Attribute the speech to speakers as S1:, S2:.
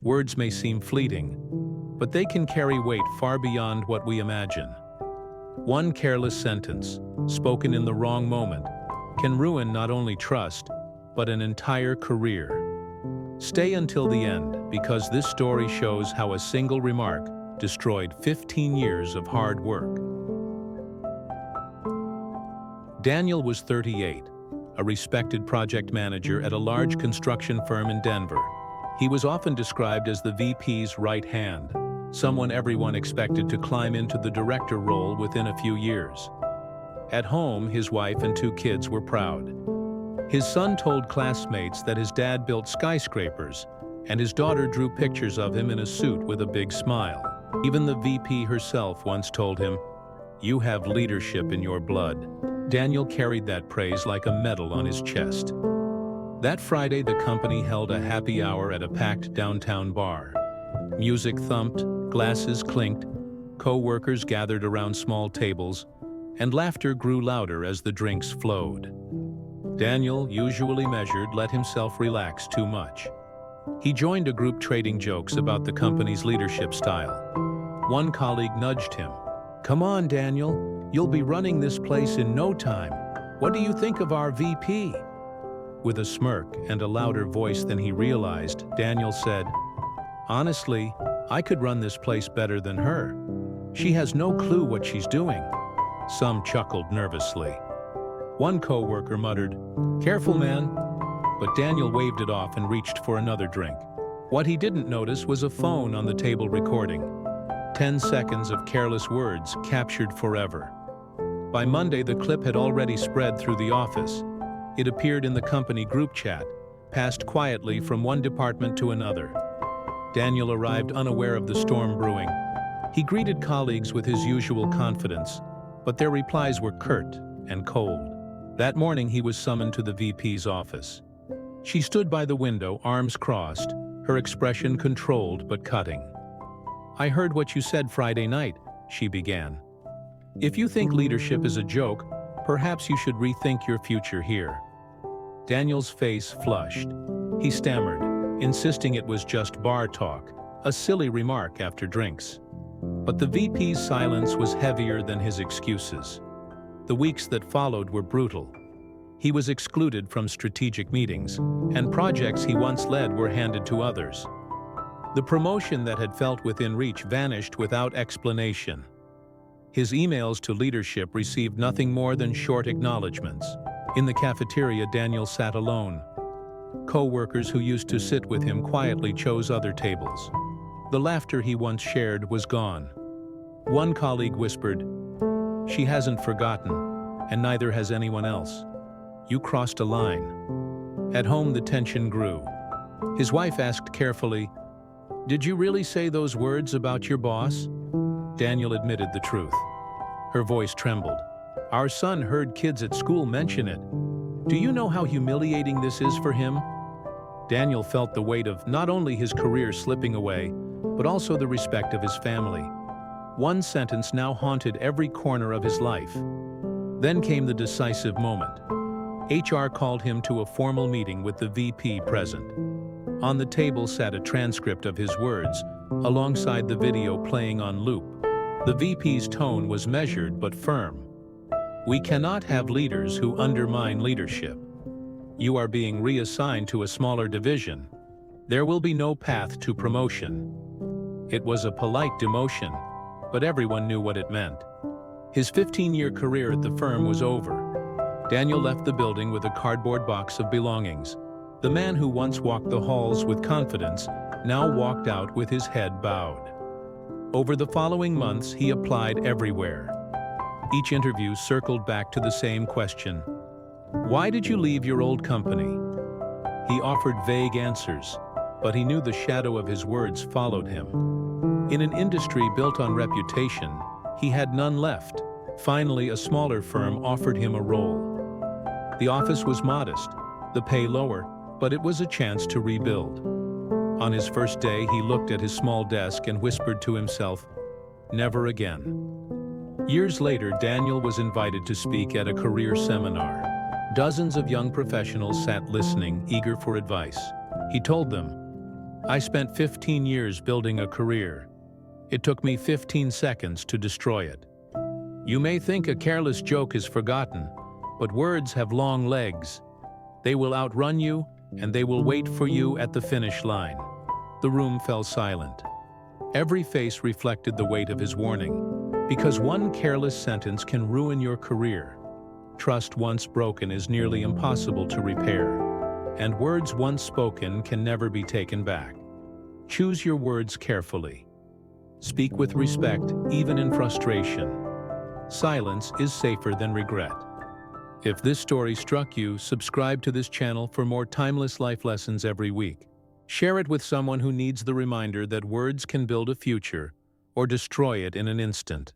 S1: Words may seem fleeting, but they can carry weight far beyond what we imagine. One careless sentence, spoken in the wrong moment, can ruin not only trust, but an entire career. Stay until the end, because this story shows how a single remark destroyed 15 years of hard work. Daniel was 38, a respected project manager at a large construction firm in Denver. He was often described as the VP's right hand, someone everyone expected to climb into the director role within a few years. At home, his wife and 2 kids were proud. His son told classmates that his dad built skyscrapers, and his daughter drew pictures of him in a suit with a big smile. Even the VP herself once told him, "You have leadership in your blood." Daniel carried that praise like a medal on his chest. That Friday, the company held a happy hour at a packed downtown bar. Music thumped, glasses clinked, co-workers gathered around small tables, and laughter grew louder as the drinks flowed. Daniel, usually measured, let himself relax too much. He joined a group trading jokes about the company's leadership style. One colleague nudged him. "Come on, Daniel, you'll be running this place in no time. What do you think of our VP?" With a smirk and a louder voice than he realized, Daniel said, "Honestly, I could run this place better than her. She has no clue what she's doing." Some chuckled nervously. One co-worker muttered, "Careful, man." But Daniel waved it off and reached for another drink. What he didn't notice was a phone on the table recording. 10 seconds of careless words captured forever. By Monday, the clip had already spread through the office. It appeared in the company group chat, passed quietly from one department to another. Daniel arrived unaware of the storm brewing. He greeted colleagues with his usual confidence, but their replies were curt and cold. That morning, he was summoned to the VP's office. She stood by the window, arms crossed, her expression controlled but cutting. "I heard what you said Friday night," she began. "If you think leadership is a joke, perhaps you should rethink your future here." Daniel's face flushed. He stammered, insisting it was just bar talk, a silly remark after drinks. But the VP's silence was heavier than his excuses. The weeks that followed were brutal. He was excluded from strategic meetings, and projects he once led were handed to others. The promotion that had felt within reach vanished without explanation. His emails to leadership received nothing more than short acknowledgments. In the cafeteria, Daniel sat alone. Co-workers who used to sit with him quietly chose other tables. The laughter he once shared was gone. One colleague whispered, "She hasn't forgotten, and neither has anyone else. You crossed a line." At home, the tension grew. His wife asked carefully, "Did you really say those words about your boss?" Daniel admitted the truth. Her voice trembled. "Our son heard kids at school mention it. Do you know how humiliating this is for him?" Daniel felt the weight of not only his career slipping away, but also the respect of his family. One sentence now haunted every corner of his life. Then came the decisive moment. HR called him to a formal meeting with the VP present. On the table sat a transcript of his words, alongside the video playing on loop. The VP's tone was measured but firm. "We cannot have leaders who undermine leadership. You are being reassigned to a smaller division. There will be no path to promotion." It was a polite demotion, but everyone knew what it meant. His 15-year career at the firm was over. Daniel left the building with a cardboard box of belongings. The man who once walked the halls with confidence now walked out with his head bowed. Over the following months, he applied everywhere. Each interview circled back to the same question: "Why did you leave your old company?" He offered vague answers, but he knew the shadow of his words followed him. In an industry built on reputation, he had none left. Finally, a smaller firm offered him a role. The office was modest, the pay lower, but it was a chance to rebuild. On his first day, he looked at his small desk and whispered to himself, "Never again." Years later, Daniel was invited to speak at a career seminar. Dozens of young professionals sat listening, eager for advice. He told them, I spent 15 years building a career. It took me 15 seconds to destroy it. You may think a careless joke is forgotten, but words have long legs. They will outrun you, and they will wait for you at the finish line. The room fell silent. Every face reflected the weight of his warning, because one careless sentence can ruin your career. Trust once broken is nearly impossible to repair, and words once spoken can never be taken back. Choose your words carefully. Speak with respect, even in frustration. Silence is safer than regret. If this story struck you, subscribe to this channel for more timeless life lessons every week. Share it with someone who needs the reminder that words can build a future or destroy it in an instant.